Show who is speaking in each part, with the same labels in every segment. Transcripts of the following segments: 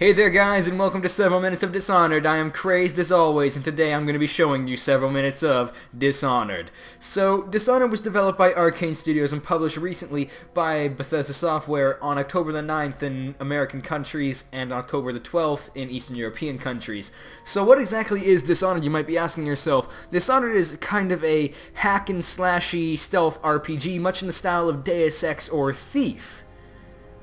Speaker 1: Hey there guys, and welcome to several minutes of Dishonored. I am Crazed as always, and today I'm going to be showing you several minutes of Dishonored. So, Dishonored was developed by Arcane Studios and published recently by Bethesda Software on October the 9th in American countries and October the 12th in Eastern European countries. So what exactly is Dishonored, you might be asking yourself. Dishonored is kind of a hack and slashy stealth RPG, much in the style of Deus Ex or Thief.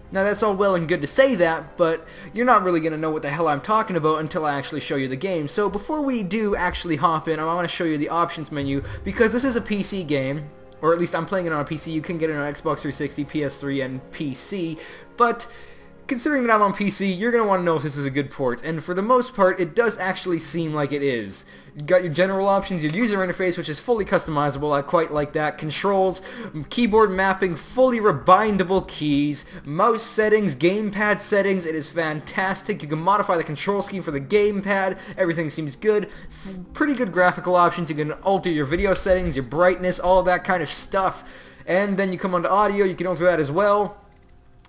Speaker 1: Now that's all well and good to say that, but you're not really going to know what the hell I'm talking about until I actually show you the game. So before we do actually hop in, I want to show you the options menu, because this is a PC game, or at least I'm playing it on a PC. You can get it on Xbox 360, PS3, and PC, but considering that I'm on PC, you're going to want to know if this is a good port, and for the most part, it does actually seem like it is. You've got your general options, your user interface, which is fully customizable. I quite like that. Controls, keyboard mapping, fully rebindable keys, mouse settings, gamepad settings. It is fantastic. You can modify the control scheme for the gamepad. Everything seems good. Pretty good graphical options. You can alter your video settings, your brightness, all of that kind of stuff. And then you come onto audio. You can alter that as well.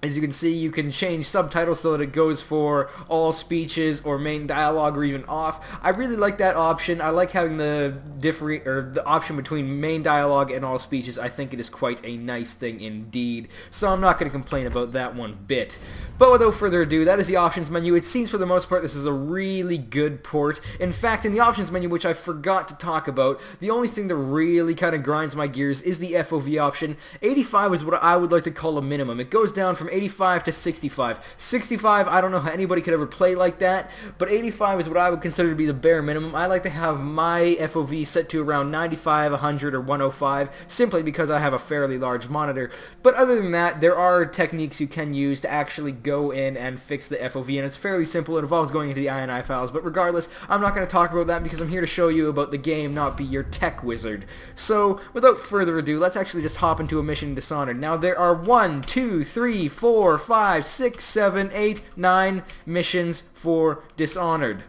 Speaker 1: As you can see, you can change subtitles so that it goes for all speeches or main dialogue or even off. I really like that option. I like having the option between main dialogue and all speeches. I think it is quite a nice thing indeed. So I'm not going to complain about that one bit. But without further ado, that is the options menu. It seems for the most part this is a really good port. In fact, in the options menu, which I forgot to talk about, the only thing that really kind of grinds my gears is the FOV option. 85 is what I would like to call a minimum. It goes down from 85 to 65. 65, I don't know how anybody could ever play like that, but 85 is what I would consider to be the bare minimum. I like to have my FOV set to around 95, 100, or 105, simply because I have a fairly large monitor. But other than that, there are techniques you can use to actually go in and fix the FOV, and it's fairly simple. It involves going into the INI files, but regardless, I'm not going to talk about that because I'm here to show you about the game, not be your tech wizard. So, without further ado, let's actually just hop into a mission in Dishonored. Now, there are 1, 2, 3, 4, 5, 6, 7, 8, 9 missions for Dishonored.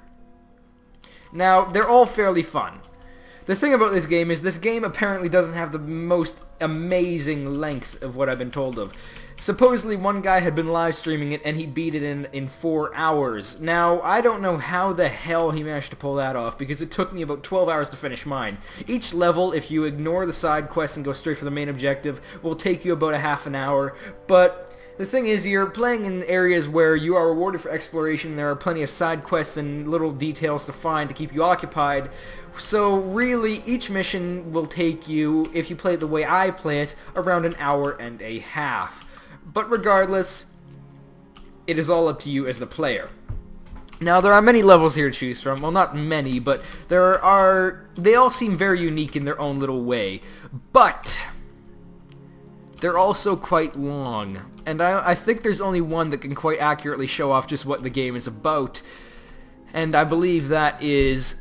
Speaker 1: Now, they're all fairly fun. The thing about this game is this game apparently doesn't have the most amazing length of what I've been told of. Supposedly one guy had been live streaming it and he beat it in 4 hours. Now, I don't know how the hell he managed to pull that off, because it took me about 12 hours to finish mine. Each level, if you ignore the side quests and go straight for the main objective, will take you about a half an hour, but the thing is, you're playing in areas where you are rewarded for exploration. There are plenty of side quests and little details to find to keep you occupied. So really, each mission will take you, if you play it the way I play it, around an hour and a half. But regardless, it is all up to you as the player. Now, there are many levels here to choose from. Well, not many, but they all seem very unique in their own little way. But they're also quite long, and I think there's only one that can quite accurately show off just what the game is about, and I believe that is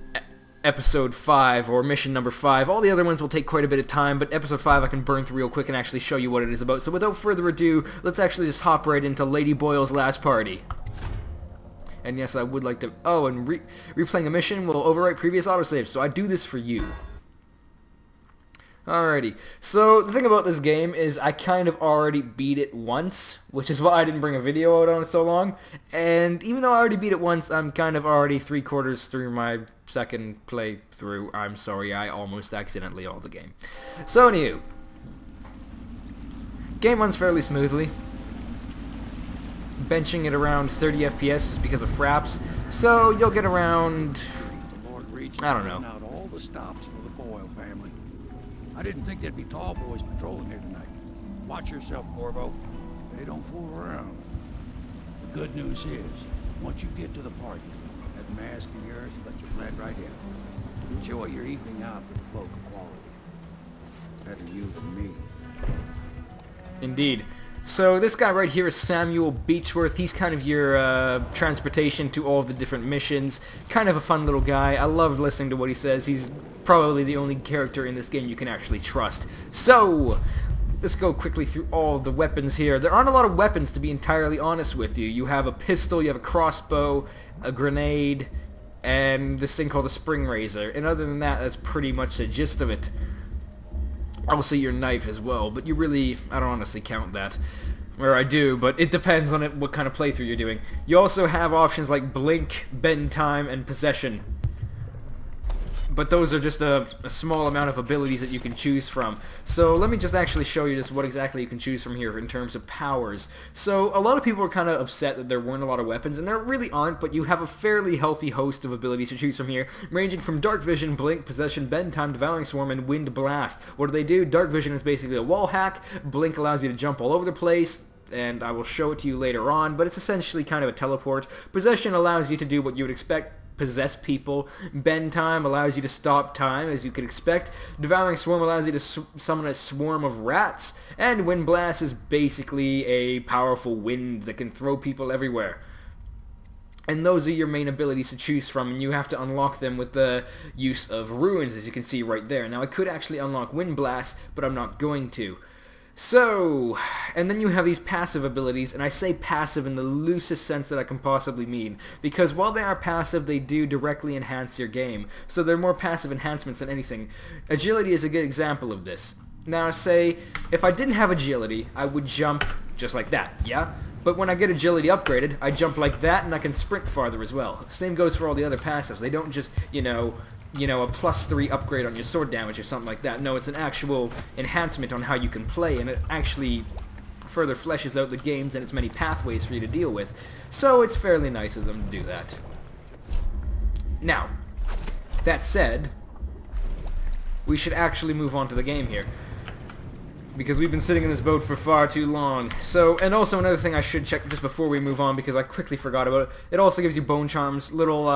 Speaker 1: Episode 5, or Mission number 5. All the other ones will take quite a bit of time, but Episode 5 I can burn through real quick and actually show you what it is about. So without further ado, let's actually just hop right into Lady Boyle's last party. And yes, I would like to... Oh, and replaying a mission will overwrite previous autosaves, so I do this for you. Alrighty, so the thing about this game is I kind of already beat it once, which is why I didn't bring a video out on it so long, and even though I already beat it once, I'm kind of already 3/4 through my second playthrough. I'm sorry, I almost accidentally ult the game. So anywho, game runs fairly smoothly, benching it around 30 FPS just because of fraps, so you'll get around, I don't know.
Speaker 2: All the stops for the Boyle family. I didn't think there'd be tall boys patrolling here tonight. Watch yourself, Corvo. They don't fool around. The good news is, once you get to the party, that mask of yours will let you blend right in. Enjoy your evening out with folk of quality. Better you than me.
Speaker 1: Indeed. So this guy right here is Samuel Beechworth. He's kind of your transportation to all of the different missions. Kind of a fun little guy. I love listening to what he says. He's probably the only character in this game you can actually trust. So, let's go quickly through all the weapons here. There aren't a lot of weapons, to be entirely honest with you. You have a pistol, you have a crossbow, a grenade, and this thing called a spring razor. And other than that, that's pretty much the gist of it. Also your knife as well, but you really, I don't honestly count that. Or I do, but it depends on what kind of playthrough you're doing. You also have options like Blink, Bend Time, and Possession. But those are just a small amount of abilities that you can choose from. So let me just actually show you just what exactly you can choose from here in terms of powers. So a lot of people are kind of upset that there weren't a lot of weapons, and there really aren't, but you have a fairly healthy host of abilities to choose from here, ranging from Dark Vision, Blink, Possession, Bend Time, Devouring Swarm, and Wind Blast. What do? Dark Vision is basically a wall hack, Blink allows you to jump all over the place, and I will show it to you later on, but it's essentially kind of a teleport. Possession allows you to do what you would expect, possess people. Bend Time allows you to stop time, as you could expect. Devouring Swarm allows you to summon a swarm of rats. And Wind Blast is basically a powerful wind that can throw people everywhere. And those are your main abilities to choose from, and you have to unlock them with the use of ruins, as you can see right there. Now, I could actually unlock Wind Blast, but I'm not going to. So, and then you have these passive abilities, and I say passive in the loosest sense that I can possibly mean, because while they are passive, they do directly enhance your game, so they're more passive enhancements than anything. Agility is a good example of this. Now say, if I didn't have agility, I would jump just like that, yeah? But when I get agility upgraded, I jump like that, and I can sprint farther as well. Same goes for all the other passives. They don't just, you know, a +3 upgrade on your sword damage or something like that. No, it's an actual enhancement on how you can play, and it actually further fleshes out the games and its many pathways for you to deal with. So it's fairly nice of them to do that. Now, that said, we should actually move on to the game here, because we've been sitting in this boat for far too long. So, and also another thing I should check just before we move on, because I quickly forgot about it, it also gives you bone charms, little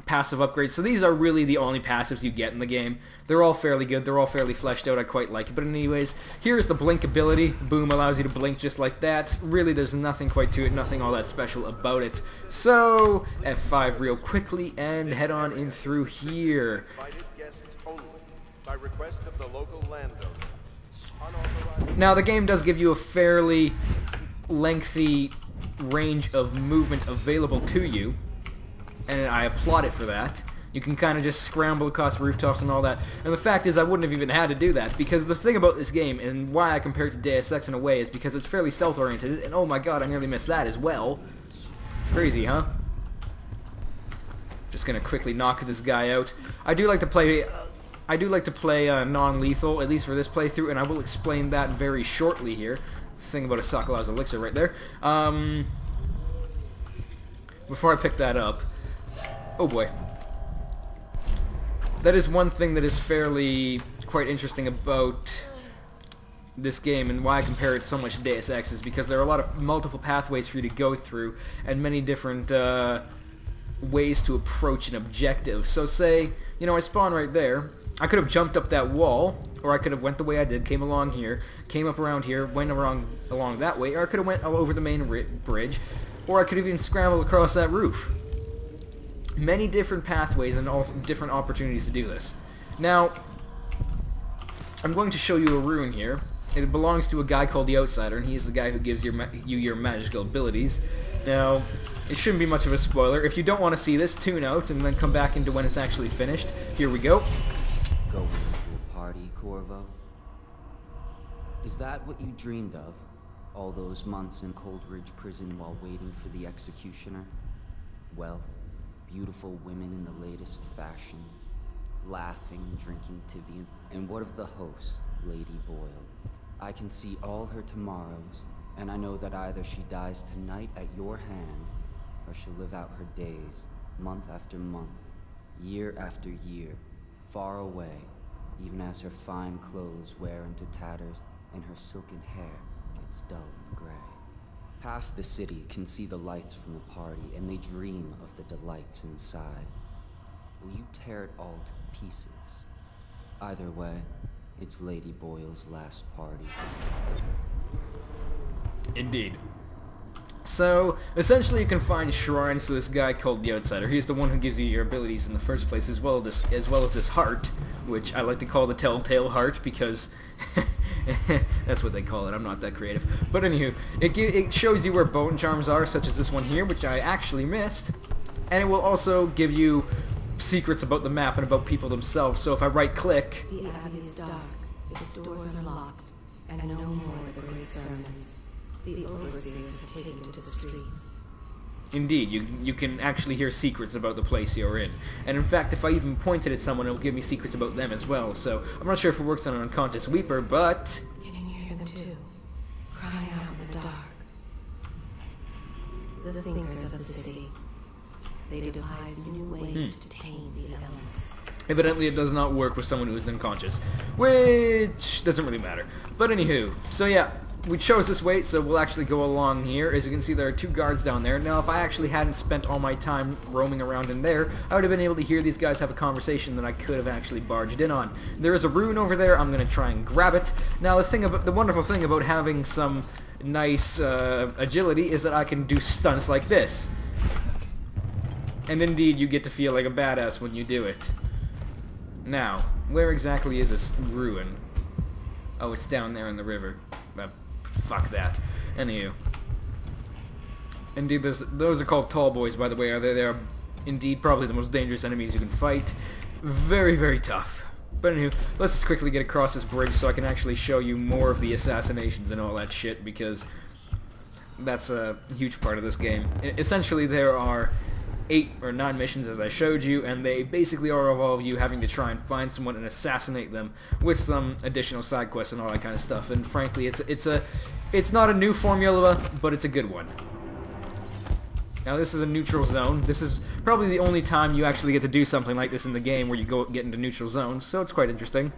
Speaker 1: passive upgrades. So these are really the only passives you get in the game. They're all fairly good, they're all fairly fleshed out, I quite like it. But anyways, here's the Blink ability. Boom, allows you to blink just like that. Really, there's nothing quite to it, nothing all that special about it. So, F5 real quickly, and head on in through here.
Speaker 3: Invited guests only, by request of the local landowner.
Speaker 1: Now, the game does give you a fairly lengthy range of movement available to you, and I applaud it for that. You can kind of just scramble across rooftops and all that. And the fact is, I wouldn't have even had to do that, because the thing about this game, and why I compare it to Deus Ex in a way, is because it's fairly stealth-oriented, and oh my god, I nearly missed that as well. Crazy, huh? Just gonna quickly knock this guy out. I do like to play non-lethal, at least for this playthrough, and I will explain that very shortly here. Thing about a Sokolow's elixir right there. Before I pick that up, oh boy. That is one thing that is fairly quite interesting about this game, and why I compare it so much to Deus Ex, is because there are a lot of multiple pathways for you to go through, and many different ways to approach an objective. So say, you know, I spawn right there. I could have jumped up that wall, or I could have went the way I did, came along here, came up around here, went along that way, or I could have went over the main bridge, or I could have even scrambled across that roof. Many different pathways and all different opportunities to do this. Now, I'm going to show you a rune here. It belongs to a guy called the Outsider, and he's the guy who gives you your magical abilities. Now, it shouldn't be much of a spoiler. If you don't want to see this, tune out and then come back into when it's actually finished. Here we go.
Speaker 4: Going to a party, Corvo? Is that what you dreamed of? All those months in Coldridge Prison while waiting for the executioner? Wealth, beautiful women in the latest fashions, laughing and drinking Tivian. And what of the host, Lady Boyle? I can see all her tomorrows, and I know that either she dies tonight at your hand, or she'll live out her days, month after month, year after year, far away, even as her fine clothes wear into tatters and her silken hair gets dull and gray. Half the city can see the lights from the party, and they dream of the delights inside. Will you tear it all to pieces? Either way, it's Lady Boyle's last party.
Speaker 1: Indeed. So, essentially you can find shrines to this guy called the Outsider. He's the one who gives you your abilities in the first place, as well as this heart, which I like to call the Telltale Heart, because that's what they call it. I'm not that creative. But anywho, it shows you where bone charms are, such as this one here, which I actually missed. And it will also give you secrets about the map and about people themselves. So if I right-click...
Speaker 5: The Abbey is dark, its doors are locked, and no more of the great sermons. The overseers have taken to the streets.
Speaker 1: Indeed, you can actually hear secrets about the place you're in. And in fact, if I even pointed at someone, it'll give me secrets about them as well. So I'm not sure if it works on an unconscious weeper, but...
Speaker 5: Can you hear them too? Crying out in the dark. The thinkers of the city. They devise new ways to tame the elements.
Speaker 1: Evidently it does not work with someone who is unconscious, which doesn't really matter. But anywho, so yeah, we chose this way, so we'll actually go along here. As you can see, there are 2 guards down there. Now, if I actually hadn't spent all my time roaming around in there, I would have been able to hear these guys have a conversation that I could have actually barged in on. There is a rune over there. I'm going to try and grab it. Now, the wonderful thing about having some nice agility is that I can do stunts like this. And indeed, you get to feel like a badass when you do it. Now, where exactly is this ruin? Oh, it's down there in the river. Fuck that. Anywho. Indeed, those are called tall boys, by the way. They are indeed probably the most dangerous enemies you can fight. Very, very tough. But anywho, let's just quickly get across this bridge so I can actually show you more of the assassinations and all that shit, because that's a huge part of this game. Essentially, there are 8 or 9 missions, as I showed you, and they basically are of you having to try and find someone and assassinate them with some additional side quests and all that kind of stuff. And frankly, it's not a new formula, but it's a good one. Now, this is a neutral zone. This is probably the only time you actually get to do something like this in the game, where you get into neutral zones, so it's quite interesting.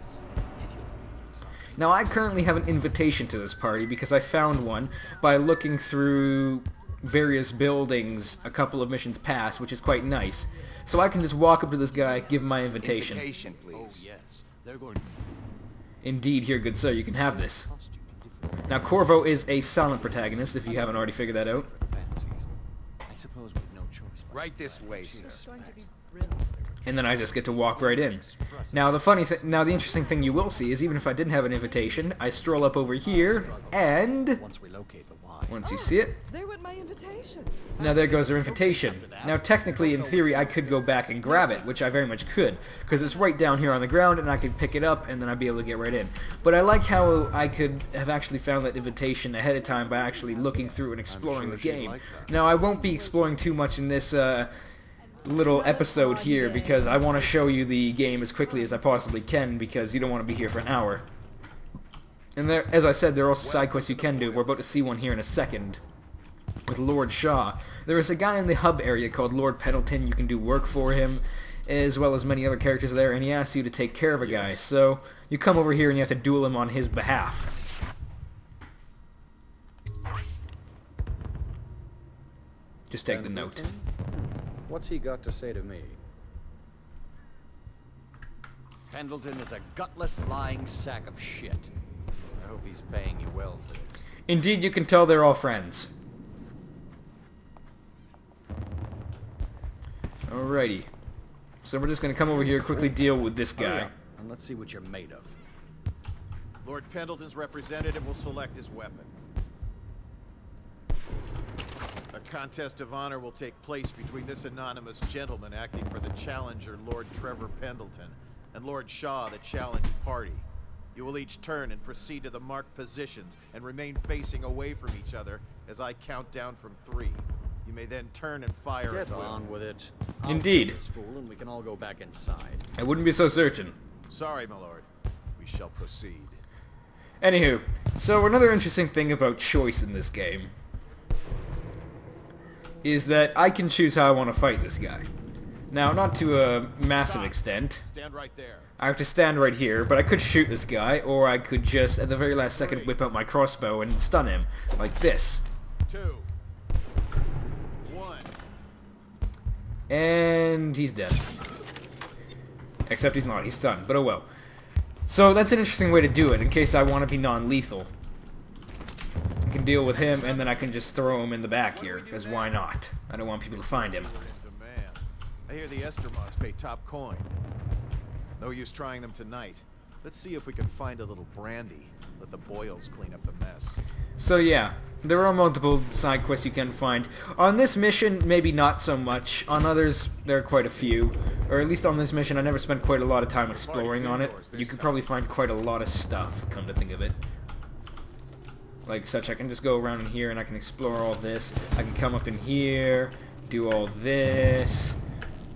Speaker 1: Now, I currently have an invitation to this party because I found one by looking through various buildings a couple of missions past, which is quite nice. So I can just walk up to this guy, give him my invitation.
Speaker 2: Invitation, please. Oh, yes. They're going.
Speaker 1: Indeed, here, good sir, you can have this. Now, Corvo is a silent protagonist, if you haven't already figured that out.
Speaker 6: I suppose we've no choice.
Speaker 2: Right this way, sir.
Speaker 1: And then I just get to walk right in. Now, the interesting thing you will see is, even if I didn't have an invitation, I stroll up over here, and
Speaker 6: Once we locate the why.
Speaker 1: once you see it,
Speaker 7: There went my invitation.
Speaker 1: now there goes our invitation. Now, technically, in theory, I could go back and grab it, which I very much could, because it's right down here on the ground, and I could pick it up, and then I'd be able to get right in. But I like how I could have actually found that invitation ahead of time by actually looking through and exploring the game. Now, I won't be exploring too much in this little episode here, because I want to show you the game as quickly as I possibly can, because you don't want to be here for an hour. And there, as I said, there are also side quests you can do. We're about to see one here in a second with Lord Shaw. There is a guy in the hub area called Lord Pendleton. You can do work for him, as well as many other characters there, and he asks you to take care of a guy. So you come over here and you have to duel him on his behalf. Just take the note.
Speaker 8: What's he got to say to me?
Speaker 6: Pendleton is a gutless, lying sack of shit. I hope he's paying you well for this.
Speaker 1: Indeed, you can tell they're all friends. Alrighty. So we're just going to come over here and quickly deal with this guy.
Speaker 8: Hurry up, and let's see what you're made of.
Speaker 9: Lord Pendleton's representative will select his weapon. A contest of honor will take place between this anonymous gentleman acting for the challenger, Lord Trevor Pendleton, and Lord Shaw, the challenged party. You will each turn and proceed to the marked positions and remain facing away from each other as I count down from 3. You may then turn and fire
Speaker 8: Get
Speaker 9: at will.
Speaker 8: on with it.
Speaker 1: Indeed.
Speaker 8: I'll shoot this fool and we can all go back inside.
Speaker 1: I wouldn't be so certain.
Speaker 9: Sorry, my lord. We shall proceed.
Speaker 1: Anywho, so another interesting thing about choice in this game is that I can choose how I want to fight this guy. Now, not to a massive extent.
Speaker 9: Stand right there.
Speaker 1: I have to stand right here, but I could shoot this guy, or I could just, at the very last second, whip out my crossbow and stun him, like this.
Speaker 9: 2, 1.
Speaker 1: And he's dead. Except he's not, he's stunned, but oh well. So that's an interesting way to do it, in case I want to be non-lethal. I can deal with him, and then I can just throw him in the back here, because why not? I don't want people to find him.
Speaker 9: Demand. I hear the Estermonts pay top coin. No use trying them tonight. Let's see if we can find a little brandy. Let the boils clean up the mess.
Speaker 1: So yeah, there are multiple side quests you can find. On this mission, maybe not so much. On others, there are quite a few. Or at least on this mission, I never spent quite a lot of time exploring on it. You could probably find quite a lot of stuff, come to think of it. like such. I can just go around in here and I can explore all this. I can come up in here, do all this,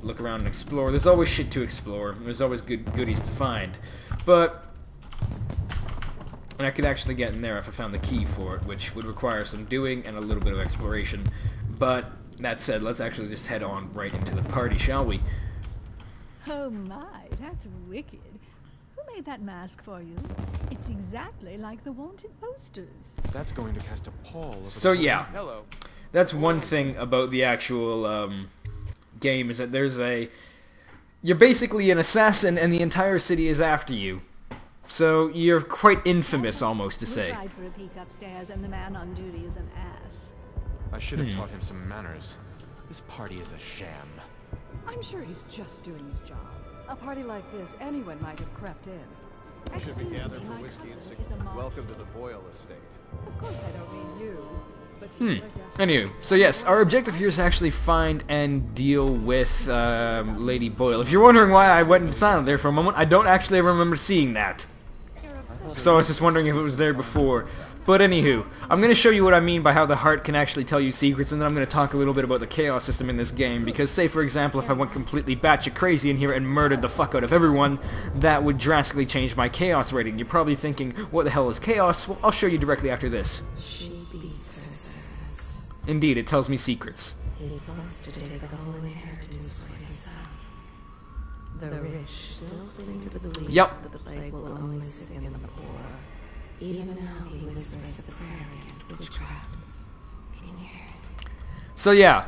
Speaker 1: look around and explore. There's always shit to explore. There's always goodies to find. But and I could actually get in there if I found the key for it, which would require some doing and a little bit of exploration. But that said, let's actually just head on right into the party, shall we?
Speaker 7: Oh my, that's wicked. Who made that mask for you? It's exactly like the wanted posters.
Speaker 10: That's going to cast a pall over
Speaker 1: So
Speaker 10: the
Speaker 1: yeah,
Speaker 3: Hello.
Speaker 1: that's one thing about the actual game, is that there's you're basically an assassin and the entire city is after you. So you're quite infamous, almost to
Speaker 7: We
Speaker 1: say.
Speaker 7: tried for a peek upstairs, and the man on duty is an ass.
Speaker 10: I should have taught him some manners. This party is a sham.
Speaker 11: I'm sure he's just doing his job. A party like this, anyone might have crept in.
Speaker 9: Should we
Speaker 7: Excuse
Speaker 9: gather
Speaker 7: me,
Speaker 9: for
Speaker 7: my
Speaker 9: whiskey and
Speaker 7: cousin
Speaker 9: cigarettes?
Speaker 7: is a mob-
Speaker 9: Welcome to the Boyle estate.
Speaker 11: Of course I don't mean you, but people are desperate.
Speaker 1: Anywho, so yes, our objective here is to actually find and deal with Lady Boyle. If you're wondering why I went silent there for a moment, I don't actually remember seeing that. So I was just wondering if it was there before. But anywho, I'm going to show you what I mean by how the heart can actually tell you secrets, and then I'm going to talk a little bit about the chaos system in this game, because say for example if I went completely batshit crazy in here and murdered the fuck out of everyone, that would drastically change my chaos rating. You're probably thinking, what the hell is chaos? Well, I'll show you directly after this.
Speaker 5: She beats her servants.
Speaker 1: Indeed, it tells me secrets.
Speaker 5: He wants to take the whole inheritance for himself. The rich still cling to the belief
Speaker 1: Yep.
Speaker 5: that the plague will only sicken the poor. Even now he whispers the prayer against witchcraft. Can you hear it?
Speaker 1: So yeah,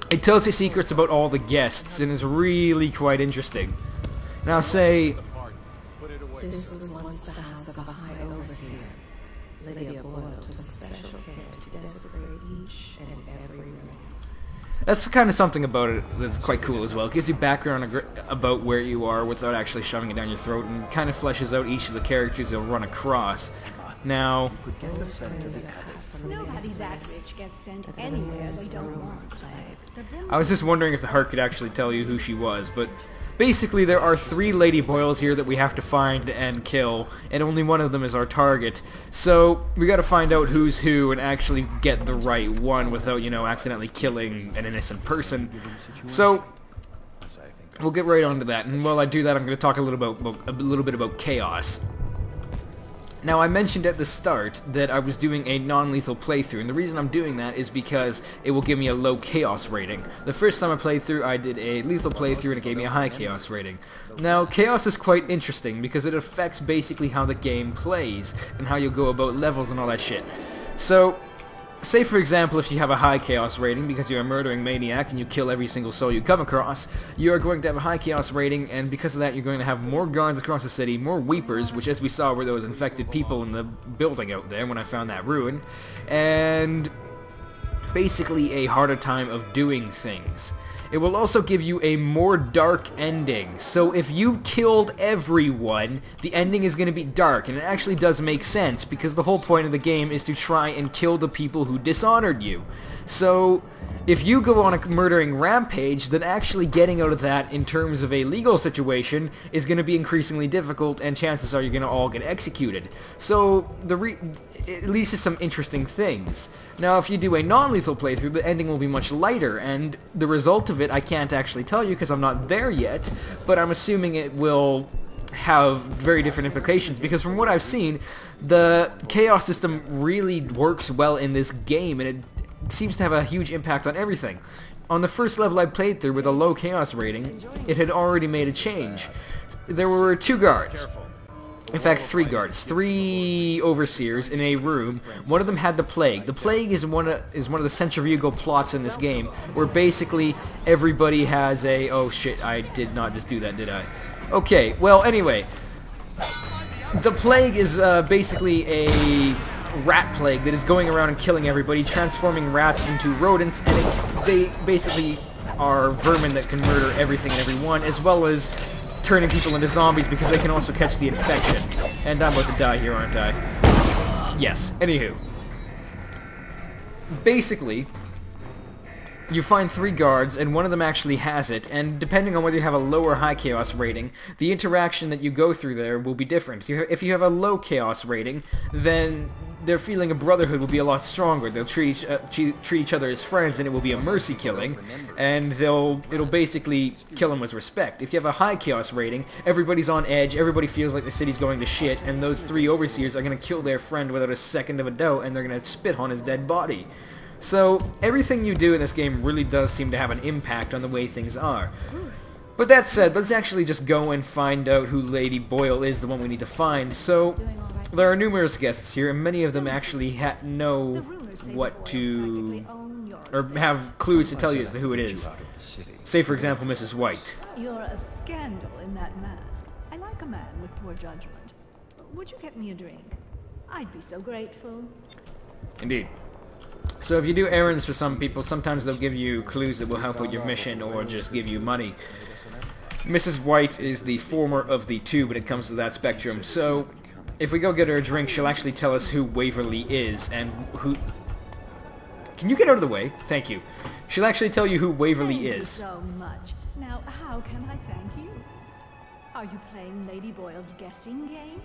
Speaker 1: it tells you secrets about all the guests, and is really quite interesting. Now say,
Speaker 9: Put it away.
Speaker 5: This was once the house of a high overseer. Lydia Boyle took special care to desecrate each and every room.
Speaker 1: that's kind of something about it that's quite cool as well. It gives you background about where you are without actually shoving it down your throat, and kind of fleshes out each of the characters you'll run across. Now,
Speaker 7: Nobody that rich gets sent anywhere they don't want.
Speaker 1: I was just wondering if the heart could actually tell you who she was, but basically there are 3 Lady Boyles here that we have to find and kill, and only one of them is our target. So we gotta find out who's who and actually get the right one without, you know, accidentally killing an innocent person. So we'll get right on to that, and while I do that I'm going to talk a little bit about chaos. Now, I mentioned at the start that I was doing a non-lethal playthrough, and the reason I'm doing that is because it will give me a low chaos rating. The first time I played through, I did a lethal playthrough and it gave me a high chaos rating. Now, chaos is quite interesting because it affects basically how the game plays and how you'll go about levels and all that shit. So, say for example if you have a high chaos rating because you're a murdering maniac and you kill every single soul you come across, you're going to have a high chaos rating, and because of that you're going to have more guards across the city, more weepers, which as we saw were those infected people in the building out there when I found that ruin, and basically a harder time of doing things. It will also give you a more dark ending. So if you killed everyone, the ending is going to be dark, and it actually does make sense because the whole point of the game is to try and kill the people who dishonored you. So if you go on a murdering rampage, then actually getting out of that in terms of a legal situation is going to be increasingly difficult, and chances are you're going to all get executed. So it leads to some interesting things. Now if you do a non-lethal playthrough, the ending will be much lighter, and the result of it I can't actually tell you because I'm not there yet, but I'm assuming it will have very different implications, because from what I've seen, the chaos system really works well in this game, and it seems to have a huge impact on everything. On the first level I played through with a low chaos rating, it had already made a change. There were 2 guards. In fact, 3 guards, 3 overseers in a room. One of them had the plague. The plague is one of the centrifugal plots in this game, where basically everybody has a... Oh shit, I did not just do that, did I? Okay, well anyway, the plague is basically a rat plague that is going around and killing everybody, transforming rats into rodents, and they basically are vermin that can murder everything and everyone, as well as turning people into zombies because they can also catch the infection. And I'm about to die here, aren't I? Yes. Anywho. Basically, you find 3 guards, and one of them actually has it, and depending on whether you have a low or high chaos rating, the interaction that you go through there will be different. If you have a low chaos rating, then their feeling of brotherhood will be a lot stronger. They'll treat each other as friends, and it will be a mercy killing, and it'll basically kill them with respect. If you have a high chaos rating, everybody's on edge, everybody feels like the city's going to shit, and those three overseers are going to kill their friend without a second of a doubt, and they're going to spit on his dead body. So everything you do in this game really does seem to have an impact on the way things are. But that said, let's actually just go and find out who Lady Boyle is, the one we need to find. So, there are numerous guests here, and many of them actually know what to... or have clues to tell you as to who it is. Say, for example, Mrs. White.
Speaker 7: You're a scandal in that mask. I like a man with poor judgment. Would you get me a drink? I'd be so grateful.
Speaker 1: Indeed. So if you do errands for some people, sometimes they'll give you clues that will help with your mission or just give you money. Mrs. White is the former of the two when it comes to that spectrum, so if we go get her a drink, she'll actually tell us who Waverly is and who... Can you get out of the way? Thank you. She'll actually tell you who Waverly is.
Speaker 7: Thank you so much. Now, how can I thank you? Are you playing Lady Boyle's guessing game?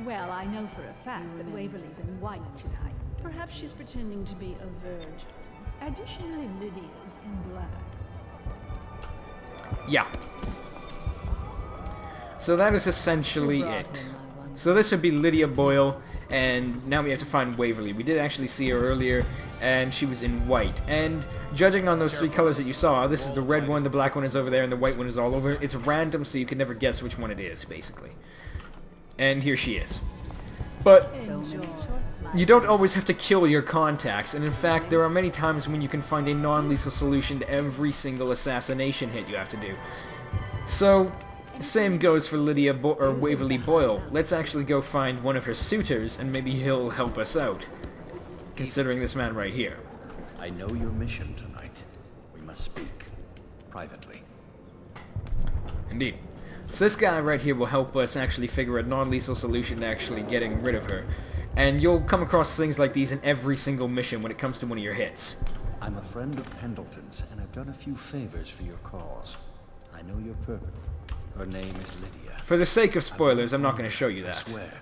Speaker 7: Well, I know for a fact that Waverly's in white tonight. Perhaps she's pretending to be a virgin. Additionally, Lydia's in black.
Speaker 1: Yeah. So that is essentially it. So this would be Lydia Boyle, and now we have to find Waverly. We did actually see her earlier, and she was in white. And judging on those three colors that you saw, this is the red one, the black one is over there, and the white one is all over. It's random, so you can never guess which one it is, basically. And here she is. But you don't always have to kill your contacts, and in fact, there are many times when you can find a non-lethal solution to every single assassination hit you have to do. So, same goes for Waverly Boyle. Let's actually go find one of her suitors, and maybe he'll help us out. Considering this man right here.
Speaker 8: I know your mission tonight. We must speak privately.
Speaker 1: Indeed. So this guy right here will help us actually figure a non-lethal solution to actually getting rid of her. And you'll come across things like these in every single mission when it comes to one of your hits.
Speaker 8: I'm a friend of Pendleton's, and I've done a few favors for your cause. I know your purpose. Her name is Lydia.
Speaker 1: For the sake of spoilers, I'm not going to show you that.
Speaker 8: I swear,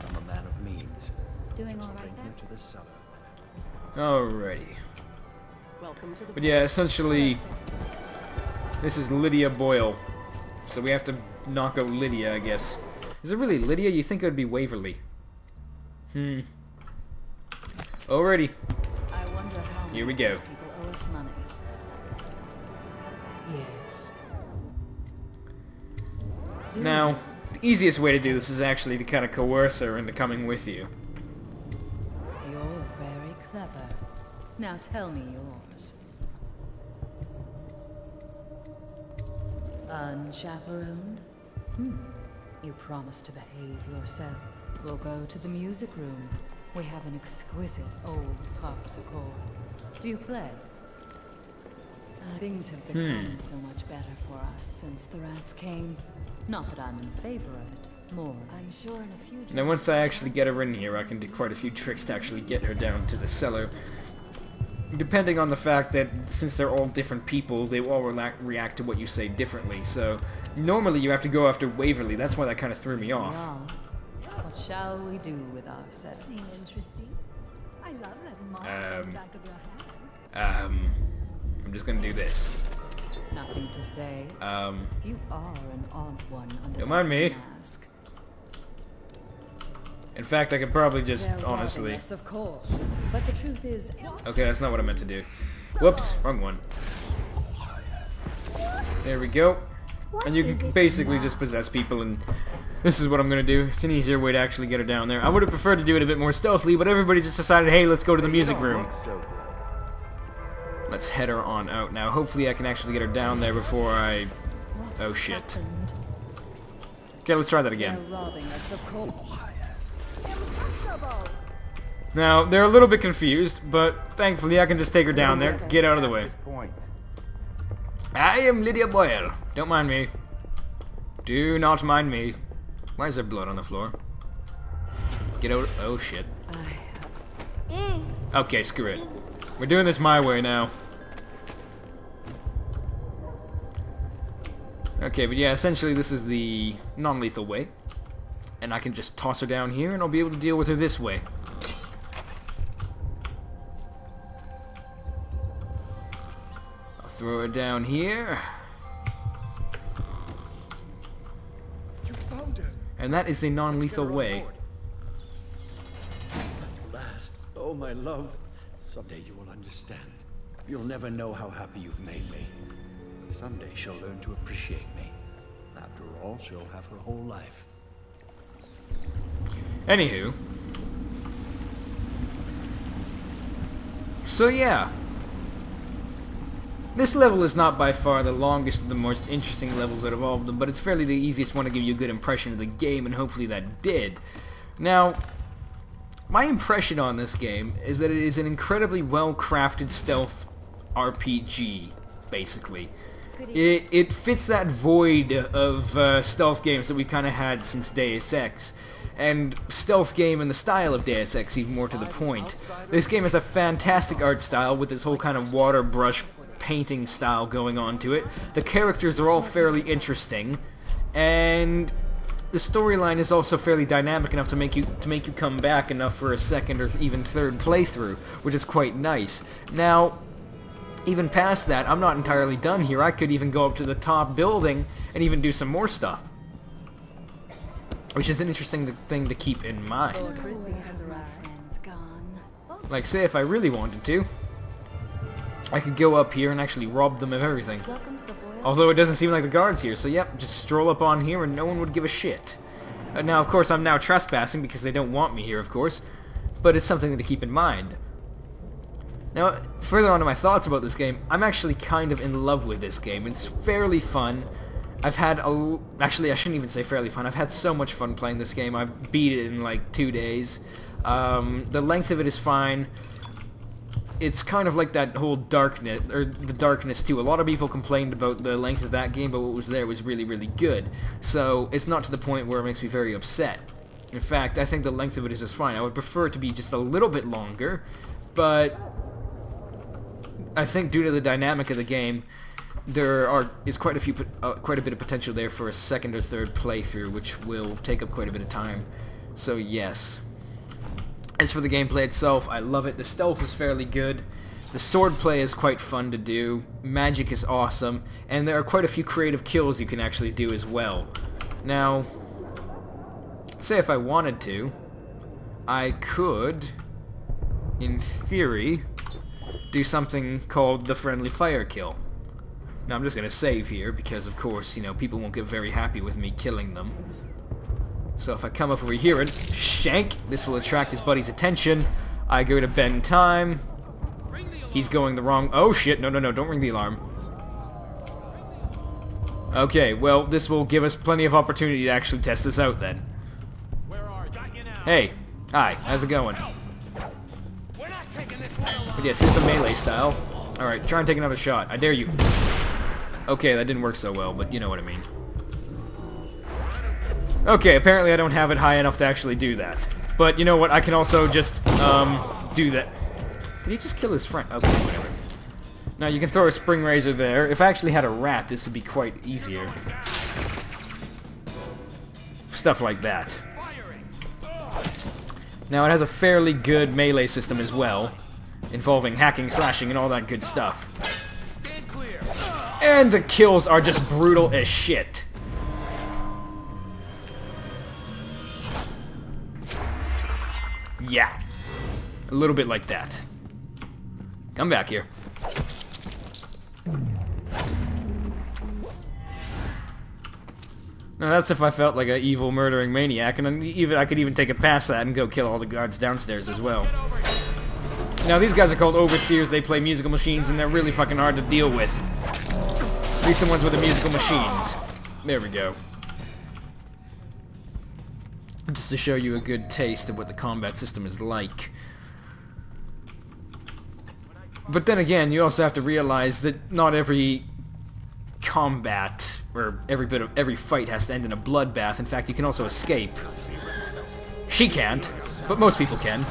Speaker 8: I'm a man of means.
Speaker 7: Doing all
Speaker 8: So bring
Speaker 7: right
Speaker 8: her
Speaker 7: there?
Speaker 8: to the cellar.
Speaker 1: Alrighty.
Speaker 7: Welcome to the
Speaker 1: But yeah, essentially, this is Lydia Boyle. So we have to knock out Lydia, I guess. Is it really Lydia? You think it would be Waverly? Alrighty.
Speaker 11: I wonder how
Speaker 1: Here we
Speaker 11: many
Speaker 1: go.
Speaker 11: of these people owe us money.
Speaker 5: Yes.
Speaker 1: Now, the easiest way to do this is actually to kind of coerce her into coming with you.
Speaker 11: You're very clever. Now tell me yours. Unchaperoned? You promised to behave yourself. We'll go to the music room. We have an exquisite old harpsichord. Do you play? Things have become so much better for us since the rats came. Not that I'm in favor of it. More, I'm sure in a few...
Speaker 1: Now once I actually get her in here, I can do quite a few tricks to actually get her down to the cellar. Depending on the fact that since they're all different people, they all react to what you say differently. So normally you have to go after Waverly. That's why that kind of threw me off.
Speaker 11: What shall we do with ourselves?
Speaker 7: Seems interesting. I love that mark on the back of your hand.
Speaker 1: I'm just gonna do this.
Speaker 11: Nothing to say. You are an odd one under
Speaker 1: Don't mind me.
Speaker 11: that mask.
Speaker 1: In fact, I could probably just,
Speaker 11: They're
Speaker 1: honestly...
Speaker 11: robbing us, of course. But the truth is...
Speaker 1: Okay, that's not what I meant to do. Whoops, wrong one. There we go. And you can basically just possess people, and this is what I'm going to do. It's an easier way to actually get her down there. I would have preferred to do it a bit more stealthily, but everybody just decided, hey, let's go to the music room. Let's head her on out now. Hopefully I can actually get her down there before I... Oh, shit. Okay, let's try that again.
Speaker 11: They're robbing us, of course.
Speaker 1: Now, they're a little bit confused, but thankfully I can just take her down there. Get out of the way. I am Lydia Boyle. Don't mind me. Do not mind me. Why is there blood on the floor? Get out. Oh, shit. Okay, screw it. We're doing this my way now. Okay, but yeah, essentially this is the non-lethal way. And I can just toss her down here and I'll be able to deal with her this way. throw it down here.
Speaker 8: You found her.
Speaker 1: And that is the non-lethal way.
Speaker 8: At last. Oh, my love. Someday you will understand. You'll never know how happy you've made me. Someday she'll learn to appreciate me. After all, she'll have her whole life.
Speaker 1: Anywho. So yeah. This level is not by far the longest or the most interesting levels out of all of them, but it's fairly the easiest one to give you a good impression of the game, and hopefully that did. Now, my impression on this game is that it is an incredibly well-crafted stealth RPG, basically. It fits that void of stealth games that we kind of had since Deus Ex, and stealth game in the style of Deus Ex, even more to the point. This game has a fantastic art style with this whole kind of water brush painting style going on to it. The characters are all fairly interesting, and the storyline is also fairly dynamic enough to make you come back enough for a second or even third playthrough, which is quite nice. Now, even past that, I'm not entirely done here. I could even go up to the top building and even do some more stuff, which is an interesting thing to keep in mind. Like, say if I really wanted to, I could go up here and actually rob them of everything. Although it doesn't seem like the guards here, so yep, just stroll up on here and no one would give a shit. Now, of course, I'm now trespassing because they don't want me here, of course, but it's something to keep in mind. Now, further on to my thoughts about this game, I'm actually kind of in love with this game. It's fairly fun. I've had actually, I shouldn't even say fairly fun. I've had so much fun playing this game. I beat it in like 2 days. The length of it is fine. It's kind of like that whole darkness, or the darkness too. A lot of people complained about the length of that game, but what was there was really, really good. So it's not to the point where it makes me very upset. In fact, I think the length of it is just fine. I would prefer it to be just a little bit longer, but I think due to the dynamic of the game, there is quite a bit of potential there for a second or third playthrough, which will take up quite a bit of time. So yes. As for the gameplay itself, I love it. The stealth is fairly good. The swordplay is quite fun to do. Magic is awesome, and there are quite a few creative kills you can actually do as well. Now, say if I wanted to, I could, in theory, do something called the friendly fire kill. Now I'm just going to save here because, of course, you know, people won't get very happy with me killing them. So if I come up over here and shank, this will attract his buddy's attention. I go to bend time. He's going the wrong... Oh shit, no, don't ring the alarm. Okay, well, this will give us plenty of opportunity to actually test this out then. Hey, hi, how's it going? But yes, here's the melee style. Alright, try and take another shot. I dare you. Okay, that didn't work so well, but you know what I mean. Okay, apparently I don't have it high enough to actually do that. But you know what, I can also just, do that. Did he just kill his friend? Okay, whatever. Now you can throw a spring razor there. If I actually had a rat, this would be quite easier. Stuff like that. Now it has a fairly good melee system as well, involving hacking, slashing, and all that good stuff. And the kills are just brutal as shit. Yeah. A little bit like that. Come back here. Now that's if I felt like an evil murdering maniac, and I could even take it past that and go kill all the guards downstairs as well. Now these guys are called overseers. They play musical machines, and they're really fucking hard to deal with. At least the ones with the musical machines. There we go. Just to show you a good taste of what the combat system is like. But then again, you also have to realize that not every combat or every fight has to end in a bloodbath. In fact, you can also escape. She can't, but most people can.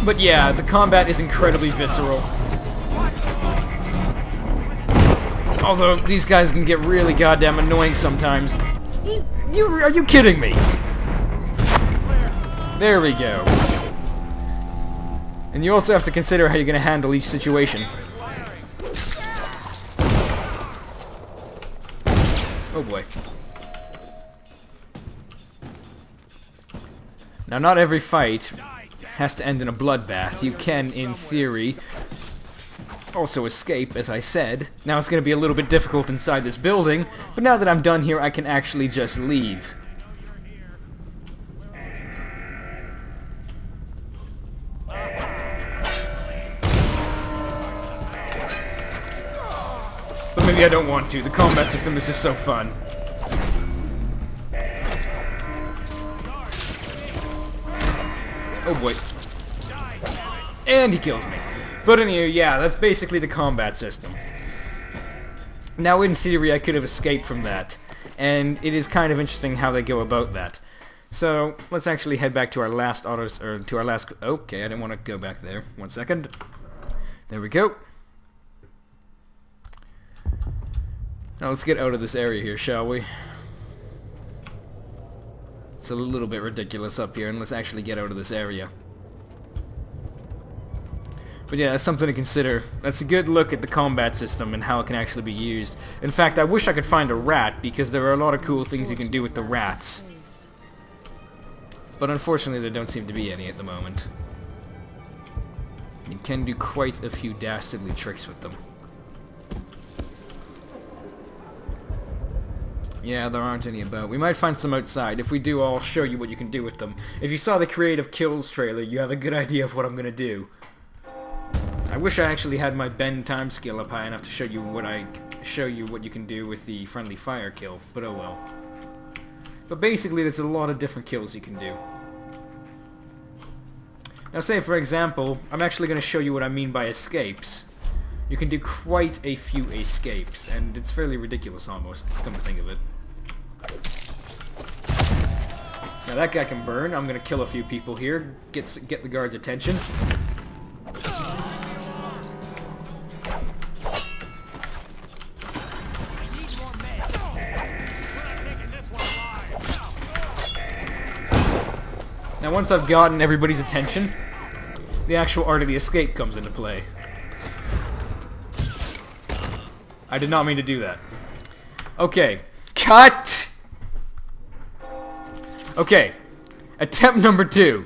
Speaker 1: But yeah, the combat is incredibly visceral. Although, these guys can get really goddamn annoying sometimes. Are you kidding me? There we go. And you also have to consider how you're going to handle each situation. Oh boy. Now, not every fight has to end in a bloodbath. You can, in theory, also escape, as I said. Now it's going to be a little bit difficult inside this building, but now that I'm done here, I can actually just leave. But maybe I don't want to. The combat system is just so fun. Oh boy. And he kills me. But anyway, yeah, that's basically the combat system. Now, in theory, I could have escaped from that. And it is kind of interesting how they go about that. So, let's actually head back to our last okay, I didn't want to go back there. 1 second. There we go. Now let's get out of this area here, shall we? It's a little bit ridiculous up here, and let's actually get out of this area. But yeah, that's something to consider. That's a good look at the combat system and how it can actually be used. In fact, I wish I could find a rat, because there are a lot of cool things you can do with the rats. But unfortunately, there don't seem to be any at the moment. You can do quite a few dastardly tricks with them. Yeah, there aren't any about. We might find some outside. If we do, I'll show you what you can do with them. If you saw the Creative Kills trailer, you have a good idea of what I'm gonna do. I wish I actually had my bend time skill up high enough to show you what you can do with the friendly fire kill, but oh well. But basically, there's a lot of different kills you can do. Now say, for example, I'm actually going to show you what I mean by escapes. You can do quite a few escapes, and it's fairly ridiculous almost, come to think of it. Now that guy can burn. I'm going to kill a few people here, get the guard's attention. Now once I've gotten everybody's attention, the actual art of the escape comes into play. I did not mean to do that. Okay. Cut! Okay. Attempt number 2.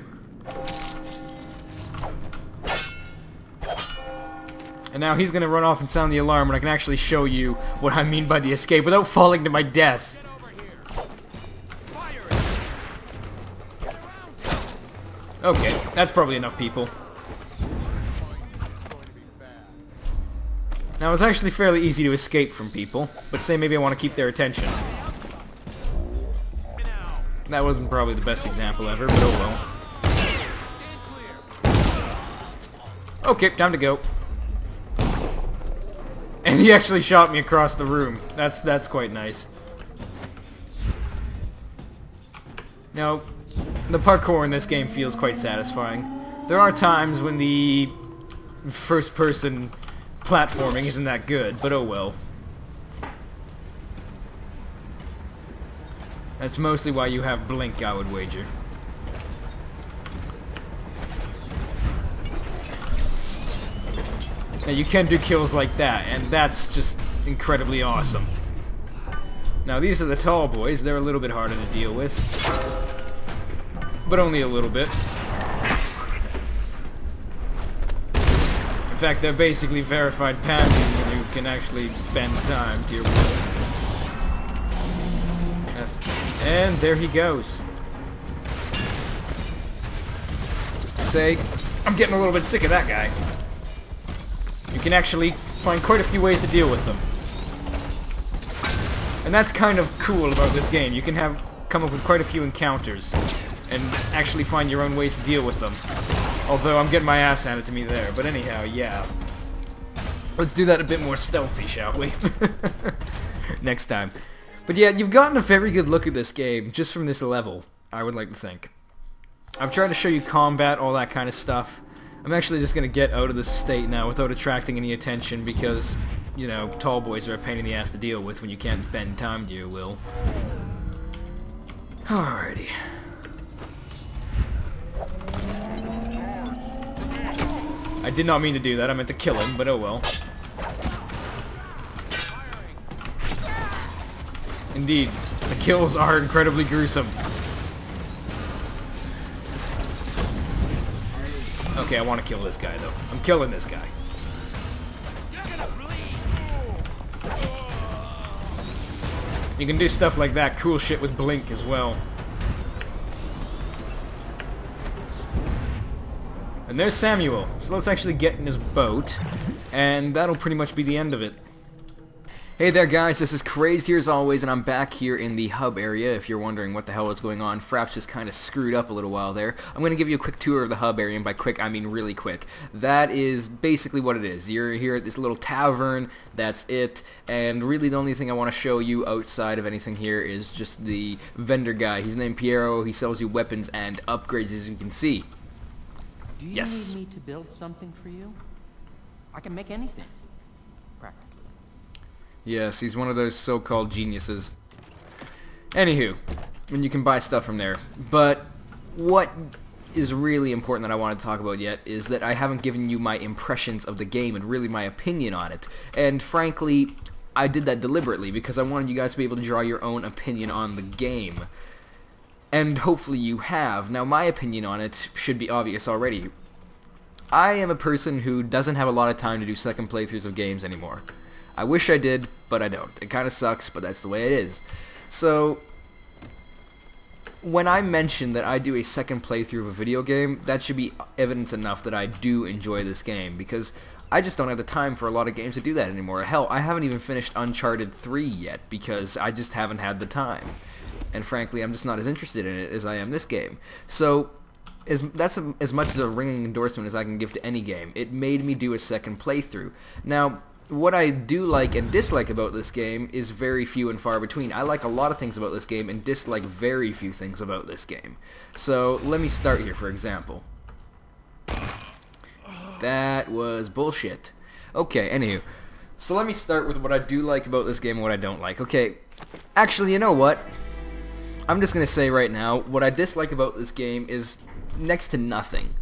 Speaker 1: And now he's gonna run off and sound the alarm, and I can actually show you what I mean by the escape without falling to my death. Okay, that's probably enough people. Now it's actually fairly easy to escape from people, but say maybe I want to keep their attention. That wasn't probably the best example ever, but oh well. Okay, time to go. And he actually shot me across the room. That's quite nice. Now, the parkour in this game feels quite satisfying. There are times when the first-person platforming isn't that good, but oh well. That's mostly why you have Blink, I would wager. Now you can do kills like that, and that's just incredibly awesome. Now these are the tall boys. They're a little bit harder to deal with. But only a little bit. In fact, they're basically verified paladins who can actually bend time to your will. Yes. And there he goes. Say, I'm getting a little bit sick of that guy. You can actually find quite a few ways to deal with them. And that's kind of cool about this game. You can come up with quite a few encounters and actually find your own ways to deal with them. Although I'm getting my ass handed to me there. But anyhow, yeah. Let's do that a bit more stealthy, shall we? Next time. But yeah, you've gotten a very good look at this game just from this level, I would like to think. I've tried to show you combat, all that kind of stuff. I'm actually just gonna get out of this state now without attracting any attention because, you know, tall boys are a pain in the ass to deal with when you can't bend time to your will. Alrighty. I did not mean to do that, I meant to kill him, but oh well. Indeed, the kills are incredibly gruesome. Okay, I want to kill this guy though. I'm killing this guy. You can do stuff like that, cool shit with Blink as well. And there's Samuel. So let's actually get in his boat, and that'll pretty much be the end of it. Hey there guys, this is Crazed here as always, and I'm back here in the hub area. If you're wondering what the hell is going on, Fraps just kind of screwed up a little while there. I'm going to give you a quick tour of the hub area, and by quick I mean really quick. That is basically what it is. You're here at this little tavern, that's it, and really the only thing I want to show you outside of anything here is just the vendor guy. He's named Piero, he sells you weapons and upgrades as you can see.
Speaker 12: Do you need me to build something for you? I can make anything. Practically.
Speaker 1: Yes, he's one of those so-called geniuses. Anywho, and you can buy stuff from there. But what is really important that I want to talk about yet is that I haven't given you my impressions of the game and really my opinion on it. And frankly, I did that deliberately because I wanted you guys to be able to draw your own opinion on the game. And hopefully you have. Now my opinion on it should be obvious already. I am a person who doesn't have a lot of time to do second playthroughs of games anymore. I wish I did, but I don't. It kind of sucks, but that's the way it is. So, when I mention that I do a second playthrough of a video game, that should be evidence enough that I do enjoy this game, because I just don't have the time for a lot of games to do that anymore. Hell, I haven't even finished Uncharted 3 yet, because I just haven't had the time. And frankly, I'm just not as interested in it as I am this game. So, that's as much as a ringing endorsement as I can give to any game. It made me do a second playthrough. Now, what I do like and dislike about this game is very few and far between. I like a lot of things about this game and dislike very few things about this game. So, let me start here, for example. That was bullshit. Okay, anywho. So let me start with what I do like about this game and what I don't like. Okay, actually, you know what? I'm just going to say right now, what I dislike about this game is next to nothing.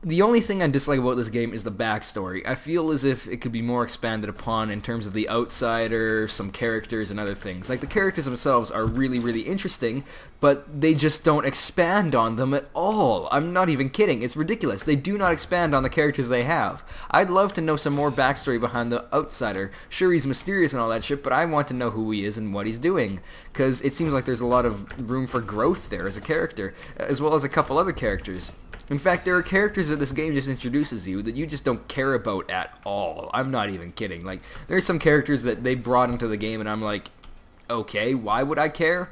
Speaker 1: The only thing I dislike about this game is the backstory. I feel as if it could be more expanded upon in terms of the outsider, some characters, and other things. Like, the characters themselves are really, really interesting, but they just don't expand on them at all. I'm not even kidding. It's ridiculous. They do not expand on the characters they have. I'd love to know some more backstory behind the outsider. Sure, he's mysterious and all that shit, but I want to know who he is and what he's doing, because it seems like there's a lot of room for growth there as a character, as well as a couple other characters. In fact, there are characters that this game just introduces you that you just don't care about at all. I'm not even kidding. Like, there's some characters that they brought into the game and I'm like, okay, why would I care?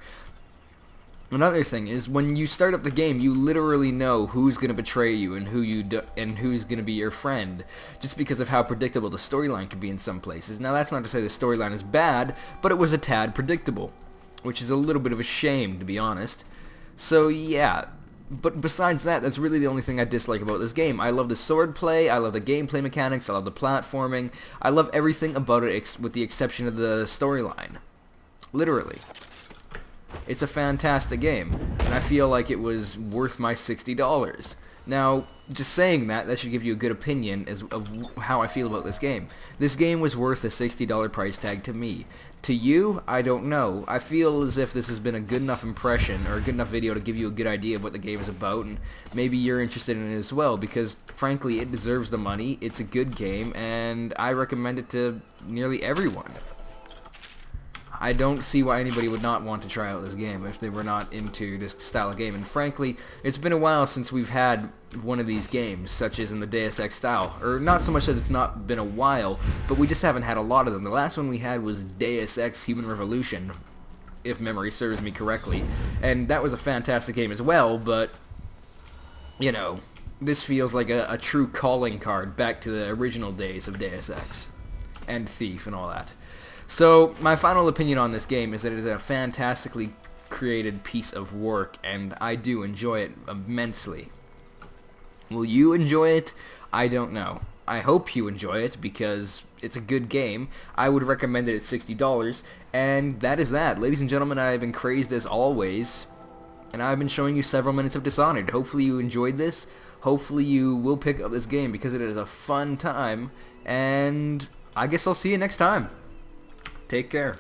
Speaker 1: Another thing is, when you start up the game, you literally know who's going to betray you and who's going to be your friend, just because of how predictable the storyline can be in some places. Now, that's not to say the storyline is bad, but it was a tad predictable, which is a little bit of a shame, to be honest. So, yeah. But besides that, that's really the only thing I dislike about this game. I love the swordplay, I love the gameplay mechanics, I love the platforming, I love everything about it with the exception of the storyline. Literally. It's a fantastic game, and I feel like it was worth my $60. Now, just saying that should give you a good opinion of how I feel about this game. This game was worth a $60 price tag to me. To you, I don't know. I feel as if this has been a good enough impression, or a good enough video to give you a good idea of what the game is about, and maybe you're interested in it as well, because, frankly, it deserves the money, it's a good game, and I recommend it to nearly everyone. I don't see why anybody would not want to try out this game if they were not into this style of game. And frankly, it's been a while since we've had one of these games, such as in the Deus Ex style. Or not so much that it's not been a while, but we just haven't had a lot of them. The last one we had was Deus Ex Human Revolution, if memory serves me correctly. And that was a fantastic game as well, but, you know, this feels like a true calling card back to the original days of Deus Ex and Thief and all that. So, my final opinion on this game is that it is a fantastically created piece of work, and I do enjoy it immensely. Will you enjoy it? I don't know. I hope you enjoy it because it's a good game. I would recommend it at $60. And that is that. Ladies and gentlemen, I have been Crazed as always. And I've been showing you several minutes of Dishonored. Hopefully you enjoyed this. Hopefully you will pick up this game because it is a fun time. And I guess I'll see you next time. Take care.